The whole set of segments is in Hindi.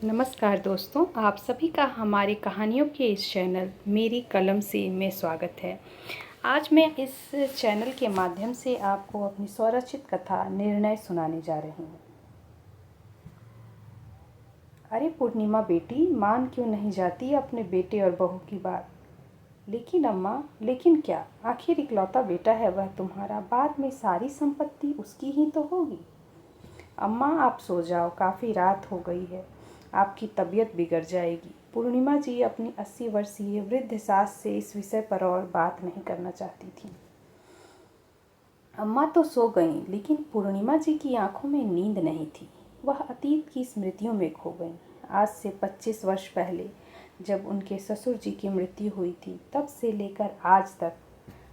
नमस्कार दोस्तों, आप सभी का हमारी कहानियों के इस चैनल मेरी कलम से में स्वागत है। आज मैं इस चैनल के माध्यम से आपको अपनी स्वरचित कथा निर्णय सुनाने जा रही हूँ। अरे पूर्णिमा बेटी, मान क्यों नहीं जाती अपने बेटे और बहू की बात। लेकिन अम्मा, लेकिन क्या, आखिर इकलौता बेटा है वह तुम्हारा, बाद में सारी संपत्ति उसकी ही तो होगी। अम्मा आप सो जाओ, काफ़ी रात हो गई है, आपकी तबीयत बिगड़ जाएगी। पूर्णिमा जी अपनी 80 वर्षीय वृद्ध सास से इस विषय पर और बात नहीं करना चाहती थी। अम्मा तो सो गईं, लेकिन पूर्णिमा जी की आंखों में नींद नहीं थी। वह अतीत की स्मृतियों में खो गईं। आज से 25 वर्ष पहले जब उनके ससुर जी की मृत्यु हुई थी, तब से लेकर आज तक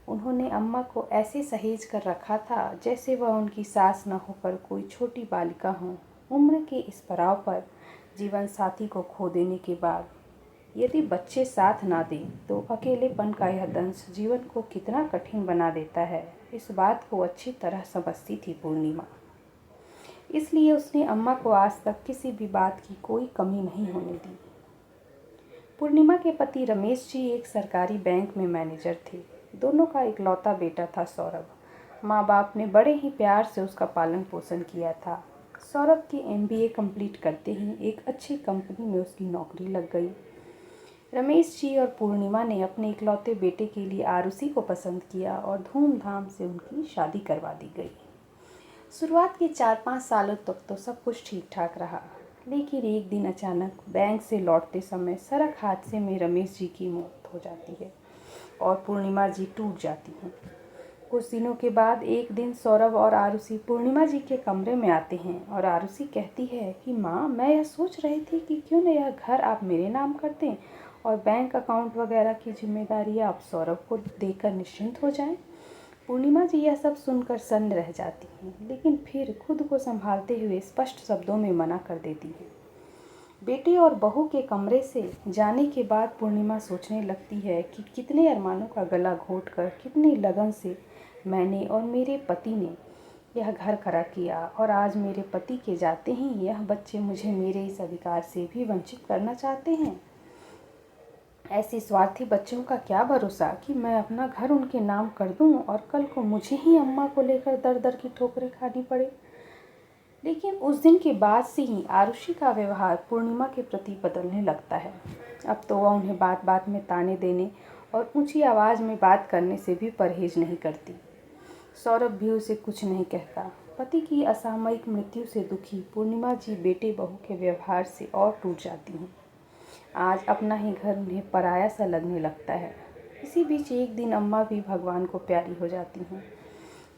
उन्होंने अम्मा को ऐसे सहेज कर रखा था जैसे वह उनकी सास न होकर कोई छोटी बालिका हो। उम्र के इस पड़ाव पर जीवन साथी को खो देने के बाद यदि बच्चे साथ ना दें तो अकेलेपन का यह दंश जीवन को कितना कठिन बना देता है, इस बात को अच्छी तरह समझती थी पूर्णिमा। इसलिए उसने अम्मा को आज तक किसी भी बात की कोई कमी नहीं होने दी। पूर्णिमा के पति रमेश जी एक सरकारी बैंक में मैनेजर थे। दोनों का इकलौता बेटा था सौरभ। माँ बाप ने बड़े ही प्यार से उसका पालन पोषण किया था। सौरभ के MBA कंप्लीट करते ही एक अच्छी कंपनी में उसकी नौकरी लग गई। रमेश जी और पूर्णिमा ने अपने इकलौते बेटे के लिए आरुषि को पसंद किया और धूमधाम से उनकी शादी करवा दी गई। शुरुआत के 4-5 सालों तक तो सब कुछ ठीक ठाक रहा, लेकिन एक दिन अचानक बैंक से लौटते समय सड़क हादसे में रमेश जी की मौत हो जाती है और पूर्णिमा जी टूट जाती हैं। कुछ दिनों के बाद एक दिन सौरभ और आरुषि पूर्णिमा जी के कमरे में आते हैं और आरुषि कहती है कि माँ, मैं यह सोच रही थी कि क्यों न यह घर आप मेरे नाम कर दें और बैंक अकाउंट वगैरह की जिम्मेदारी आप सौरभ को देकर निश्चिंत हो जाएं। पूर्णिमा जी यह सब सुनकर सन्न रह जाती हैं, लेकिन फिर खुद को संभालते हुए स्पष्ट शब्दों में मना कर देती हैं। बेटे और बहू के कमरे से जाने के बाद पूर्णिमा सोचने लगती है कि कितने अरमानों का गला घोंटकर, कितनी लगन से मैंने और मेरे पति ने यह घर खड़ा किया, और आज मेरे पति के जाते ही यह बच्चे मुझे मेरे इस अधिकार से भी वंचित करना चाहते हैं। ऐसे स्वार्थी बच्चों का क्या भरोसा कि मैं अपना घर उनके नाम कर दूं और कल को मुझे ही अम्मा को लेकर दर दर की ठोकरें खानी पड़े। लेकिन उस दिन के बाद से ही आरुषि का व्यवहार पूर्णिमा के प्रति बदलने लगता है। अब तो वह उन्हें बात बात में ताने देने और ऊंची आवाज़ में बात करने से भी परहेज नहीं करती। सौरभ भी उसे कुछ नहीं कहता। पति की असामयिक मृत्यु से दुखी पूर्णिमा जी बेटे बहू के व्यवहार से और टूट जाती हैं। आज अपना ही घर उन्हें पराया सा लगने लगता है। इसी बीच एक दिन अम्मा भी भगवान को प्यारी हो जाती हैं।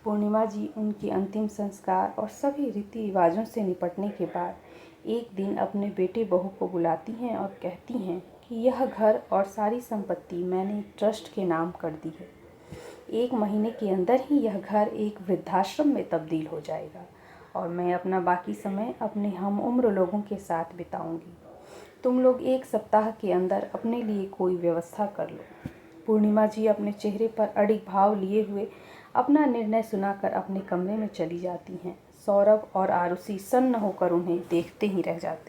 पूर्णिमा जी उनके अंतिम संस्कार और सभी रीति रिवाजों से निपटने के बाद एक दिन अपने बेटे बहू को बुलाती हैं और कहती हैं कि यह घर और सारी संपत्ति मैंने ट्रस्ट के नाम कर दी है। 1 महीने के अंदर ही यह घर एक वृद्धाश्रम में तब्दील हो जाएगा और मैं अपना बाकी समय अपने हम उम्र लोगों के साथ बिताऊंगी। तुम लोग 1 सप्ताह के अंदर अपने लिए कोई व्यवस्था कर लो। पूर्णिमा जी अपने चेहरे पर अड़िग भाव लिए हुए अपना निर्णय सुनाकर अपने कमरे में चली जाती हैं। सौरभ और आरुषि सन्न होकर उन्हें देखते ही रह जाते हैं।